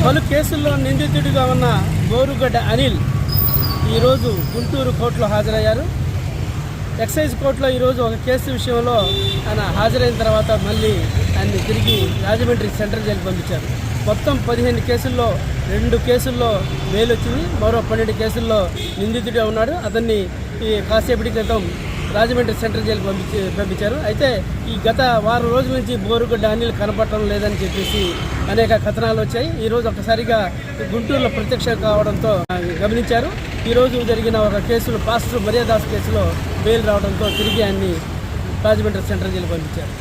పలు కేసుల్లో నిందితుడిగా ఉన్న బోరుగడ్డ అనిల్ ఈరోజు గుంటూరు కోర్టులో హాజరయ్యారు. ఎక్సైజ్ కోర్టులో ఈరోజు ఒక కేసు విషయంలో ఆయన హాజరైన తర్వాత మళ్ళీ ఆయన్ని తిరిగి రాజమండ్రి సెంట్రల్ జైలు పంపించారు. మొత్తం 15 కేసుల్లో 2 కేసుల్లో బెయిల్ వచ్చింది. మరో 12 కేసుల్లో నిందితుడిగా ఉన్నాడు. అతన్ని కాసేపటి క్రితం రాజమండ్రి సెంట్రల్ జైలు పంపించారు. అయితే ఈ గత వారం రోజుల నుంచి బోరుగడ్డ అనిల్ కనపడటం లేదని చెప్పేసి అనేక కథనాలు వచ్చాయి. ఈరోజు ఒక్కసారిగా గుంటూరులో ప్రత్యక్షం కావడంతో గమనించారు. ఈరోజు జరిగిన ఒక కేసులో పాస్టర్ మర్యాదాస్ కేసులో బెయిల్ రావడంతో తిరిగి ఆయన్ని రాజమండ్రి సెంట్రల్ జైలు పంపించారు.